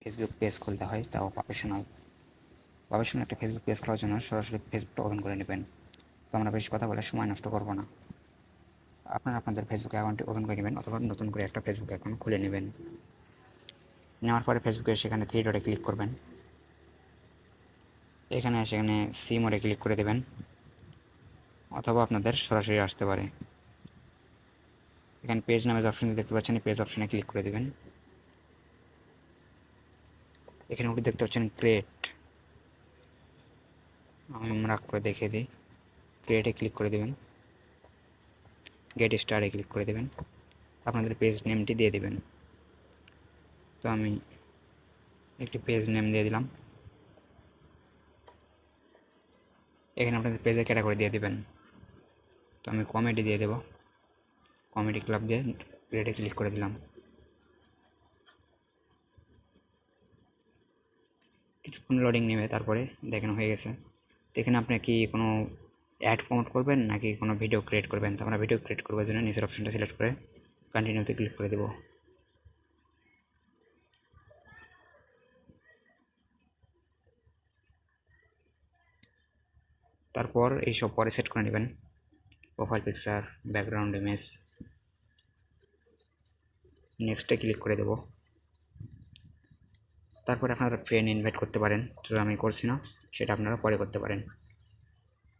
Facebook page খুলতে হয়, তাও প্রফেশনাল একটা ফেসবুক পেজ খোলার জন্য সরাসরি ফেসবুকটা ওপেন করে নেবেন। তো আমরা বেশি কথা বলে সময় নষ্ট করব না। আপনারা আপনাদের ফেসবুক অ্যাকাউন্টটি ওপেন করে নেবেন অথবা নতুন করে একটা ফেসবুক অ্যাকাউন্ট খুলে নেবেন। নেওয়ার পরে ফেসবুকে সেখানে 3 ডটে ক্লিক করবেন। সেখানে সি মোডে ক্লিক করে দেবেন, অথবা আপনাদের সরাসরি আসতে পারে। এখানে পেজ নামে যে অপশনটি দেখতে পাচ্ছেন, পেজ অপশনে ক্লিক করে দেবেন। এখানে উপরে দেখতে পাচ্ছেন ক্রিয়েট, আমরা করে দেখিয়ে দিই। ক্রিয়েটে ক্লিক করে দেবেন, গেট স্টারে ক্লিক করে দেবেন, আপনাদের পেজ নেমটি দিয়ে দেবেন। তো আমি একটি পেজ নেম দিয়ে দিলাম। এখানে আপনাদের পেজের ক্যাটাগরি দিয়ে দেবেন। তো আমি কমেডি দিয়ে দেব, কমেডি ক্লাব দিয়ে ক্রিয়েটে ক্লিক করে দিলাম। কিছুক্ষণ লোডিং নেবে, তারপরে দেখানো হয়ে গেছে। তো এখানে আপনি কি কোনো অ্যাড প্রমোট করবেন নাকি কোনো ভিডিও ক্রিয়েট করবেন? তো আমরা ভিডিও ক্রিয়েট করবার জন্য নিচের অপশনটা সিলেক্ট করে কন্টিনিউতে ক্লিক করে দেব। তারপর এইসব পরে সেট করে নেবেন, প্রোফাইল পিকচার, ব্যাকগ্রাউন্ড ইমেজ। নেক্সটে ক্লিক করে দেব। তারপরে আপনারা ফ্রেন্ড ইনভাইট করতে পারেন, তো আমি করছি না, সেটা আপনারা পরে করতে পারেন।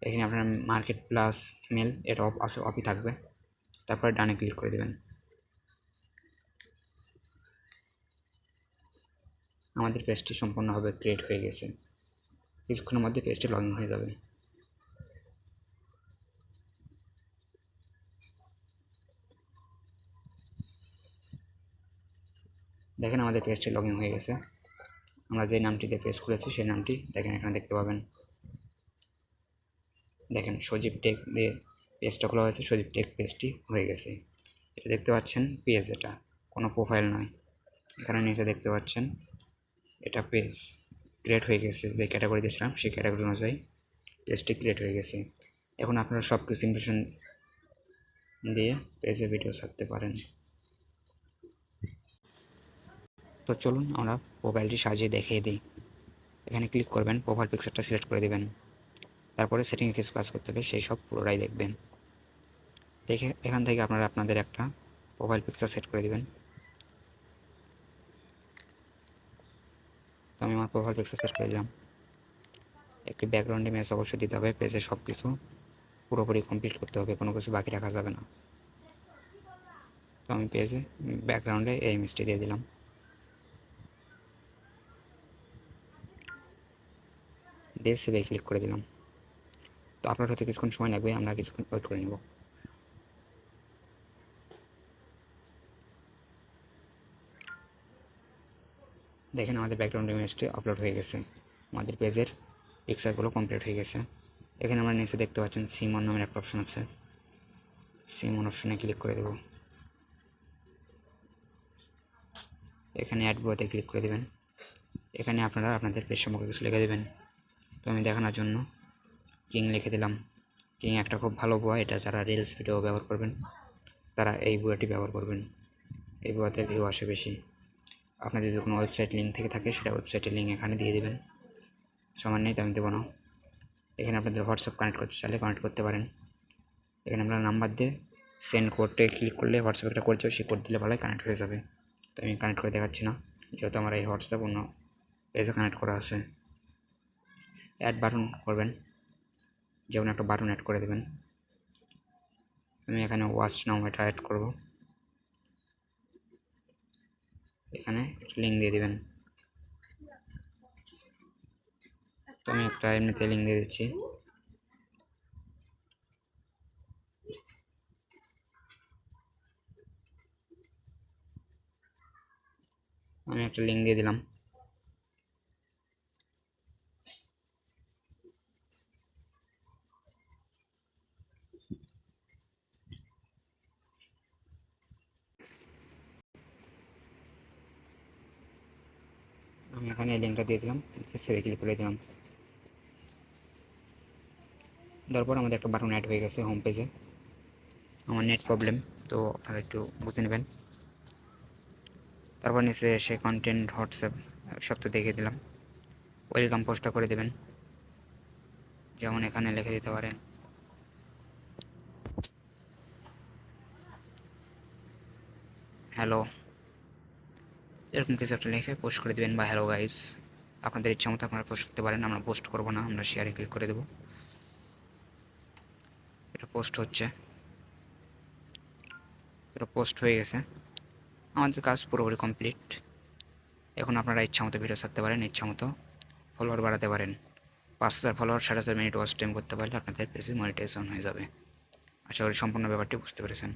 এখানে আপনার মার্কেট প্লাস ইমেল এটা অফই থাকবে। তারপরে ডানে ক্লিক করে দেবেন। আমাদের পেজটি সম্পূর্ণভাবে ক্রিয়েট হয়ে গেছে। কিছুক্ষণের মধ্যে পেজটি লগ ইন হয়ে যাবে। দেখেন আমাদের পেজটি লগ ইন হয়ে গেছে। আমরা যে নামটি দিয়ে পেজ খুলেছি সেই নামটি দেখেন এখানে দেখতে পাবেন। দেখেন সজীব টেক দিয়ে পেজটা খোলা হয়েছে, সজীব টেক পেজটি হয়ে গেছে। এটা দেখতে পাচ্ছেন পেজ, এটা কোনো প্রোফাইল নয়। এখানে নিচে দেখতে পাচ্ছেন এটা পেজ ক্রিয়েট হয়ে গেছে। যে ক্যাটাগরি দিয়েছিলাম সেই ক্যাটাগরি অনুযায়ী পেজটি ক্রিয়েট হয়ে গেছে। এখন আপনারা সব কিছু ইনফরমেশন দিয়ে পেজে ভিডিও ছাড়তে পারেন। তো চলুন আমরা প্রোফাইলটি সাজিয়ে দেখিয়ে দিই। এখানে ক্লিক করবেন, প্রোফাইল পিকচারটা সিলেক্ট করে দেবেন। তারপরে সেটিংয়ে কিছু কাজ করতে হবে, সেই সব পুরোটাই দেখবেন। দেখে এখান থেকে আপনারা আপনাদের একটা প্রোফাইল পিকচার সেট করে দেবেন। তো আমি আমার প্রোফাইল পিকচার সেট করে দিলাম। একটি ব্যাকগ্রাউন্ড ইমেজ অবশ্যই দিতে হবে, পেজে সব কিছু পুরোপুরি কমপ্লিট করতে হবে, কোনো কিছু বাকি রাখা যাবে না। তো আমি পেজে ব্যাকগ্রাউন্ডে এই ইমেজটি দিয়ে দিলাম। দিয়ে সেভে ক্লিক করে দিলাম। তো আপলোড হতে কিছুক্ষণ সময় লাগবে, আমরা কিছুক্ষণ ওয়েট করে নেব। দেখেন আমাদের ব্যাকগ্রাউন্ড ইমেজটি আপলোড হয়ে গেছে, আমাদের পেজের পিকচারগুলো কমপ্লিট হয়ে গেছে। এখানে আমরা নিচে দেখতে পাচ্ছেন সিমন নামের একটা অপশন আছে, সিমন অপশনে ক্লিক করে দেব। এখানে অ্যাড বইতে ক্লিক করে দেবেন। এখানে আপনারা আপনাদের পেজ সম্পর্কে কিছু লিখে দেবেন। তো আমি দেখানোর জন্য কিং লিখে দিলাম। কিং একটা খুব ভালো বই, এটা যারা রিলস ভিডিও ব্যবহার করবেন তারা এই বইটি ব্যবহার করবেন, এই বইতে ভিউ আসে বেশি। আপনাদের যদি কোনো ওয়েবসাইট লিঙ্ক থেকে থাকে সেটা ওয়েবসাইটের লিঙ্ক এখানে দিয়ে দেবেন। সমান নেই তো আমি দেবো না। এখানে আপনাদের হোয়াটসঅ্যাপ কানেক্ট করতে চাইলে কানেক্ট করতে পারেন। এখানে আপনারা নাম্বার দিয়ে সেন্ড কোডে ক্লিক করলে হোয়াটসঅ্যাপে একটা কোড যাবে, সেই কোড দিলে ভালোই কানেক্ট হয়ে যাবে। তো আমি কানেক্ট করে দেখাচ্ছি না, যেহেতু আমার এই হোয়াটসঅ্যাপ অন্য পেজে কানেক্ট করা আছে। অ্যাড বাটন করবেন, যেমন একটা বাটন অ্যাড করে দেবেন। আমি এখানে ওয়াচ নাও এটা অ্যাড করব। এখানে লিঙ্ক দিয়ে দেবেন। তো আমি একটা এমনিতে লিঙ্ক দিয়ে দিচ্ছি। আমি একটা লিঙ্ক দিয়ে দিলাম। আমি এখানে এই লিঙ্কটা দিয়ে দিলাম, সেভে ক্লিক করে দিলাম। তারপর আমাদের একটা বাটন অ্যাড হয়ে গেছে হোম পেজে। আমার নেট প্রবলেম, তো আপনারা একটু বুঝে নেবেন। তারপর নিচে এসে কন্টেন্ট হোয়াটসঅ্যাপ সব তো দেখিয়ে দিলাম। ওয়েলকাম পোস্টটা করে দেবেন, যেমন এখানে লিখে দিতে পারেন হ্যালো, এরকম কিছু একটা লিখে পোস্ট করে দেবেন, বা হ্যালো গাইস। আপনাদের ইচ্ছা মতো আপনারা পোস্ট করতে পারেন, আমরা পোস্ট করবো না, আমরা শেয়ারে ক্লিক করে দেবো। এটা পোস্ট হচ্ছে, এটা পোস্ট হয়ে গেছে, আমাদের কাজ পুরোপুরি কমপ্লিট। এখন আপনারা ইচ্ছা মতো ভিডিও ছাড়তে পারেন, ইচ্ছা মতো ফলোয়ার বাড়াতে পারেন। 5,000 ফলোয়ার 4,500 মিনিট ওয়াচ টাইম করতে পারলে আপনাদের পেজে মনিটাইজেশন হয়ে যাবে। আশা করি সম্পূর্ণ ব্যাপারটি বুঝতে পেরেছেন।